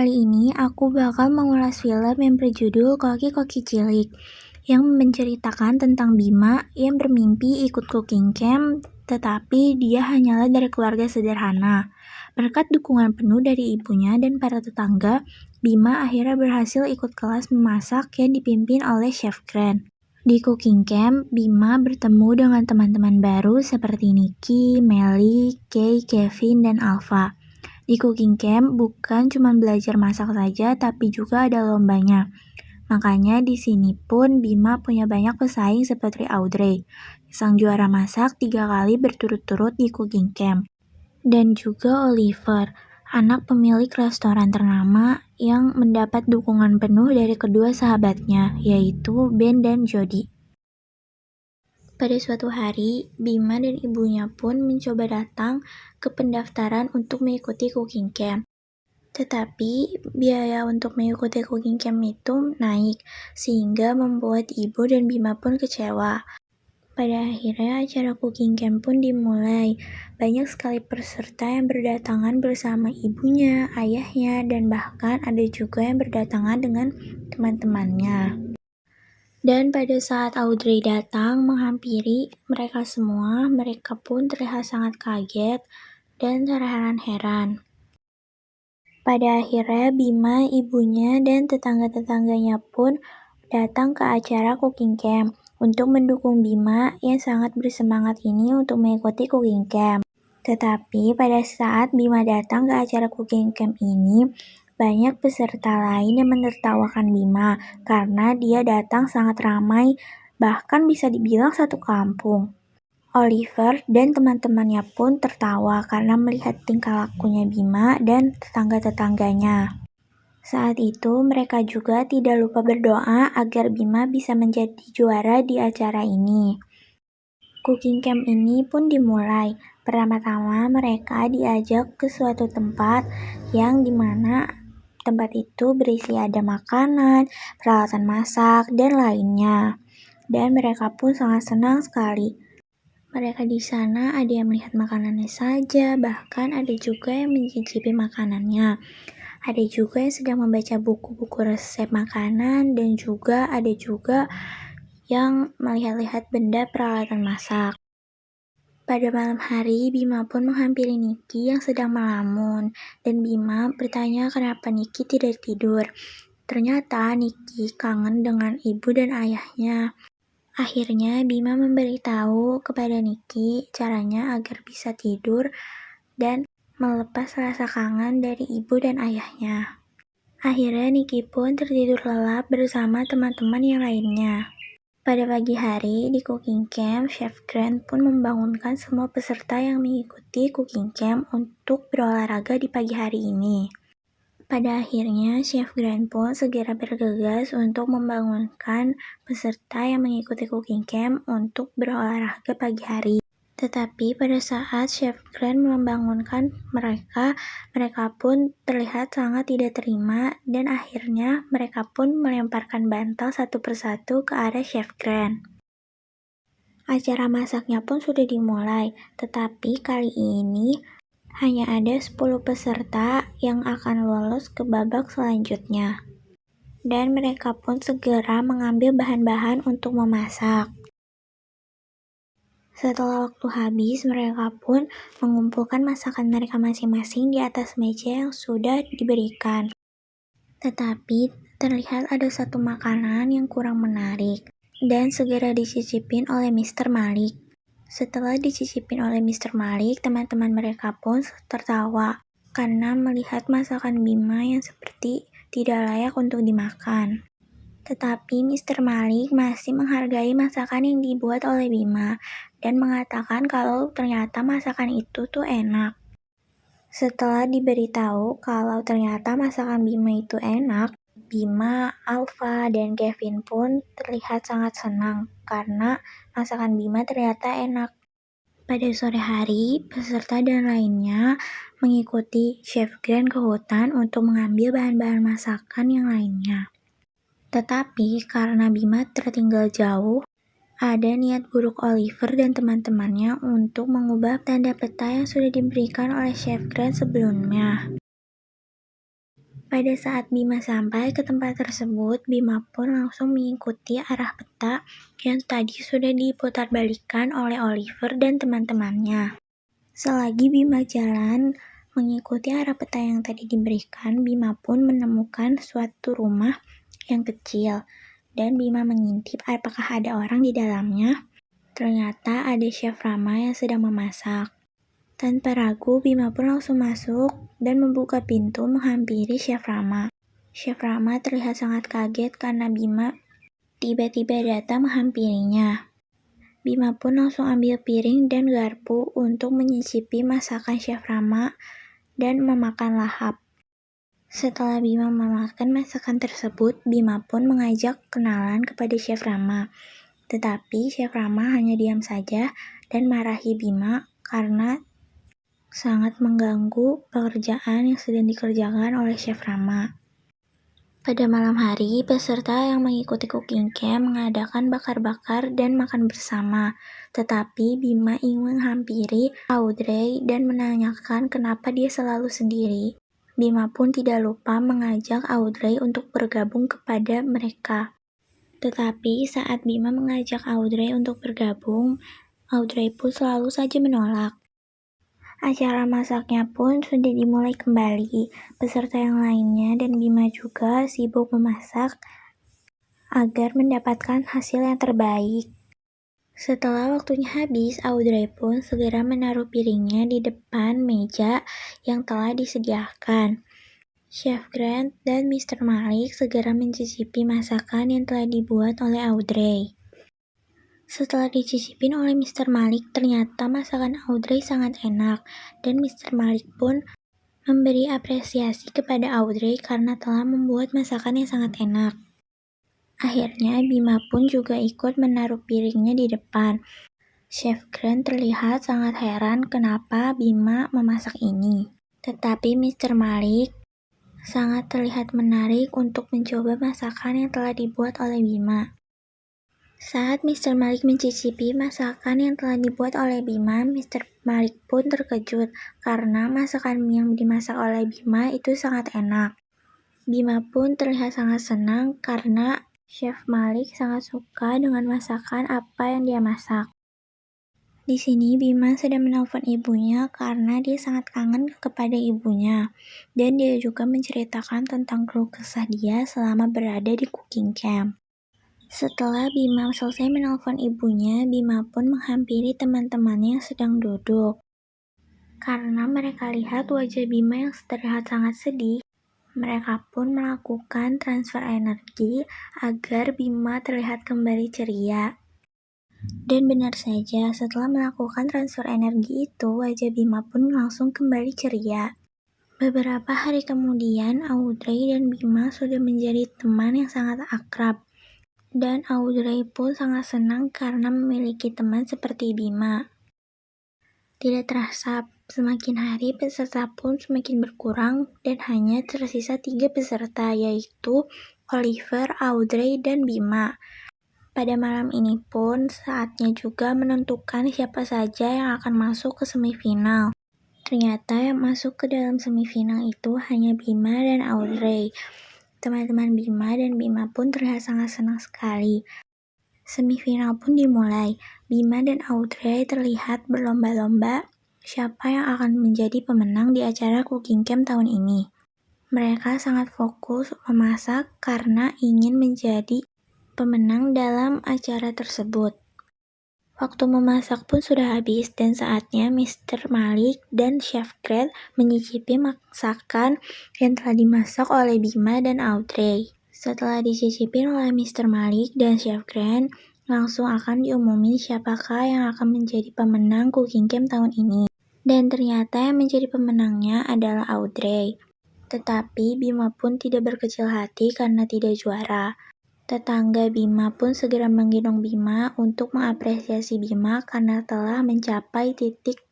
Kali ini aku bakal mengulas film yang berjudul Koki-Koki Cilik, yang menceritakan tentang Bima yang bermimpi ikut cooking camp, tetapi dia hanyalah dari keluarga sederhana. Berkat dukungan penuh dari ibunya dan para tetangga, Bima akhirnya berhasil ikut kelas memasak yang dipimpin oleh Chef Grand. Di cooking camp, Bima bertemu dengan teman-teman baru seperti Niki, Melly, Kay, Kevin, dan Alfa. Di cooking camp bukan cuma belajar masak saja, tapi juga ada lombanya. Makanya di sini pun Bima punya banyak pesaing seperti Audrey, sang juara masak 3 kali berturut-turut di cooking camp. Dan juga Oliver, anak pemilik restoran ternama yang mendapat dukungan penuh dari kedua sahabatnya, yaitu Ben dan Jody. Pada suatu hari, Bima dan ibunya pun mencoba datang ke pendaftaran untuk mengikuti cooking camp. Tetapi, biaya untuk mengikuti cooking camp itu naik, sehingga membuat ibu dan Bima pun kecewa. Pada akhirnya, acara cooking camp pun dimulai. Banyak sekali peserta yang berdatangan bersama ibunya, ayahnya, dan bahkan ada juga yang berdatangan dengan teman-temannya. Dan pada saat Audrey datang menghampiri mereka semua, mereka pun terlihat sangat kaget dan terheran-heran. Pada akhirnya Bima, ibunya, dan tetangga-tetangganya pun datang ke acara cooking camp untuk mendukung Bima yang sangat bersemangat ini untuk mengikuti cooking camp. Tetapi pada saat Bima datang ke acara cooking camp ini, banyak peserta lain yang menertawakan Bima karena dia datang sangat ramai, bahkan bisa dibilang satu kampung. Oliver dan teman-temannya pun tertawa karena melihat tingkah lakunya Bima dan tetangga-tetangganya. Saat itu mereka juga tidak lupa berdoa agar Bima bisa menjadi juara di acara ini. Cooking camp ini pun dimulai. Pertama-tama mereka diajak ke suatu tempat yang dimana tempat itu berisi ada makanan, peralatan masak, dan lainnya. Dan mereka pun sangat senang sekali. Mereka di sana ada yang melihat makanannya saja, bahkan ada juga yang mencicipi makanannya. Ada juga yang sedang membaca buku-buku resep makanan, dan juga ada juga yang melihat-lihat benda peralatan masak. Pada malam hari, Bima pun menghampiri Niki yang sedang melamun, dan Bima bertanya kenapa Niki tidak tidur. Ternyata Niki kangen dengan ibu dan ayahnya. Akhirnya Bima memberitahu kepada Niki caranya agar bisa tidur dan melepas rasa kangen dari ibu dan ayahnya. Akhirnya Niki pun tertidur lelap bersama teman-teman yang lainnya. Pada pagi hari, di cooking camp, Chef Grand pun membangunkan semua peserta yang mengikuti cooking camp untuk berolahraga di pagi hari ini. Pada akhirnya, Chef Grand pun segera bergegas untuk membangunkan peserta yang mengikuti cooking camp untuk berolahraga pagi hari. Tetapi pada saat Chef Grand membangunkan mereka pun terlihat sangat tidak terima dan akhirnya mereka pun melemparkan bantal satu persatu ke arah Chef Grand. Acara masaknya pun sudah dimulai, tetapi kali ini hanya ada 10 peserta yang akan lolos ke babak selanjutnya. Dan mereka pun segera mengambil bahan-bahan untuk memasak. Setelah waktu habis, mereka pun mengumpulkan masakan mereka masing-masing di atas meja yang sudah diberikan. Tetapi terlihat ada satu makanan yang kurang menarik dan segera dicicipin oleh Mr. Malik. Setelah dicicipin oleh Mr. Malik, teman-teman mereka pun tertawa karena melihat masakan Bima yang seperti tidak layak untuk dimakan. Tetapi Mr. Malik masih menghargai masakan yang dibuat oleh Bima dan mengatakan kalau ternyata masakan itu tuh enak. Setelah diberitahu kalau ternyata masakan Bima itu enak, Bima, Alfa, dan Kevin pun terlihat sangat senang karena masakan Bima ternyata enak. Pada sore hari, peserta dan lainnya mengikuti Chef Grand ke hutan untuk mengambil bahan-bahan masakan yang lainnya. Tetapi karena Bima tertinggal jauh, ada niat buruk Oliver dan teman-temannya untuk mengubah tanda peta yang sudah diberikan oleh Chef Grand sebelumnya. Pada saat Bima sampai ke tempat tersebut, Bima pun langsung mengikuti arah peta yang tadi sudah diputarbalikkan oleh Oliver dan teman-temannya. Selagi Bima jalan mengikuti arah peta yang tadi diberikan, Bima pun menemukan suatu rumah yang kecil, dan Bima mengintip apakah ada orang di dalamnya. Ternyata ada Chef Rama yang sedang memasak. Tanpa ragu, Bima pun langsung masuk dan membuka pintu menghampiri Chef Rama. Chef Rama terlihat sangat kaget karena Bima tiba-tiba datang menghampirinya. Bima pun langsung ambil piring dan garpu untuk menyicipi masakan Chef Rama dan memakan lahap. Setelah Bima memakan masakan tersebut, Bima pun mengajak kenalan kepada Chef Rama. Tetapi Chef Rama hanya diam saja dan marahi Bima karena sangat mengganggu pekerjaan yang sedang dikerjakan oleh Chef Rama. Pada malam hari, peserta yang mengikuti cooking camp mengadakan bakar-bakar dan makan bersama. Tetapi Bima ingin menghampiri Audrey dan menanyakan kenapa dia selalu sendiri. Bima pun tidak lupa mengajak Audrey untuk bergabung kepada mereka. Tetapi saat Bima mengajak Audrey untuk bergabung, Audrey pun selalu saja menolak. Acara masaknya pun sudah dimulai kembali. Peserta yang lainnya dan Bima juga sibuk memasak agar mendapatkan hasil yang terbaik. Setelah waktunya habis, Audrey pun segera menaruh piringnya di depan meja yang telah disediakan. Chef Grant dan Mr. Malik segera mencicipi masakan yang telah dibuat oleh Audrey. Setelah dicicipin oleh Mr. Malik, ternyata masakan Audrey sangat enak, dan Mr. Malik pun memberi apresiasi kepada Audrey karena telah membuat masakan yang sangat enak. Akhirnya, Bima pun juga ikut menaruh piringnya di depan. Chef Grant terlihat sangat heran kenapa Bima memasak ini. Tetapi Mr. Malik sangat terlihat menarik untuk mencoba masakan yang telah dibuat oleh Bima. Saat Mr. Malik mencicipi masakan yang telah dibuat oleh Bima, Mr. Malik pun terkejut karena masakan yang dimasak oleh Bima itu sangat enak. Bima pun terlihat sangat senang karena Chef Malik sangat suka dengan masakan apa yang dia masak. Di sini Bima sedang menelpon ibunya karena dia sangat kangen kepada ibunya, dan dia juga menceritakan tentang keluh kesah dia selama berada di cooking camp. Setelah Bima selesai menelpon ibunya, Bima pun menghampiri teman-temannya yang sedang duduk. Karena mereka lihat wajah Bima yang terlihat sangat sedih, mereka pun melakukan transfer energi agar Bima terlihat kembali ceria. Dan benar saja, setelah melakukan transfer energi itu, wajah Bima pun langsung kembali ceria. Beberapa hari kemudian, Audrey dan Bima sudah menjadi teman yang sangat akrab. Dan Audrey pun sangat senang karena memiliki teman seperti Bima. Tidak terasa, semakin hari peserta pun semakin berkurang dan hanya tersisa 3 peserta, yaitu Oliver, Audrey, dan Bima. Pada malam ini pun saatnya juga menentukan siapa saja yang akan masuk ke semifinal. Ternyata yang masuk ke dalam semifinal itu hanya Bima dan Audrey. Teman-teman Bima dan Bima pun terlihat sangat senang sekali. Semifinal pun dimulai. Bima dan Audrey terlihat berlomba-lomba siapa yang akan menjadi pemenang di acara cooking camp tahun ini. Mereka sangat fokus memasak karena ingin menjadi pemenang dalam acara tersebut. Waktu memasak pun sudah habis dan saatnya Mr. Malik dan Chef Grant menyicipi masakan yang telah dimasak oleh Bima dan Audrey. Setelah dicicipin oleh Mr. Malik dan Chef Grant, langsung akan diumumin siapakah yang akan menjadi pemenang cooking camp tahun ini. Dan ternyata yang menjadi pemenangnya adalah Audrey. Tetapi Bima pun tidak berkecil hati karena tidak juara. Tetangga Bima pun segera menggendong Bima untuk mengapresiasi Bima karena telah mencapai titik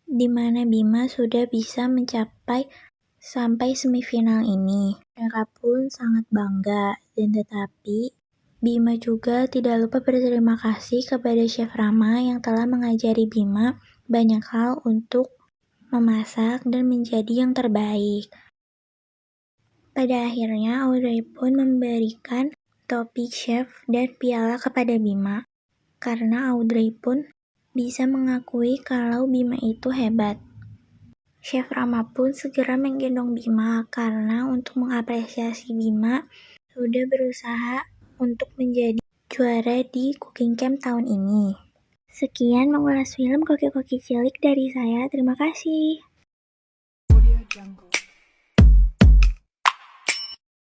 di mana Bima sudah bisa mencapai sampai semifinal ini. Mereka pun sangat bangga, dan tetapi Bima juga tidak lupa berterima kasih kepada Chef Rama yang telah mengajari Bima banyak hal untuk memasak dan menjadi yang terbaik. Pada akhirnya, Audrey pun memberikan topi chef dan piala kepada Bima, karena Audrey pun bisa mengakui kalau Bima itu hebat. Chef Rama pun segera menggendong Bima karena untuk mengapresiasi Bima sudah berusaha untuk menjadi juara di cooking camp tahun ini. Sekian mengulas film Koki-Koki Cilik dari saya, terima kasih.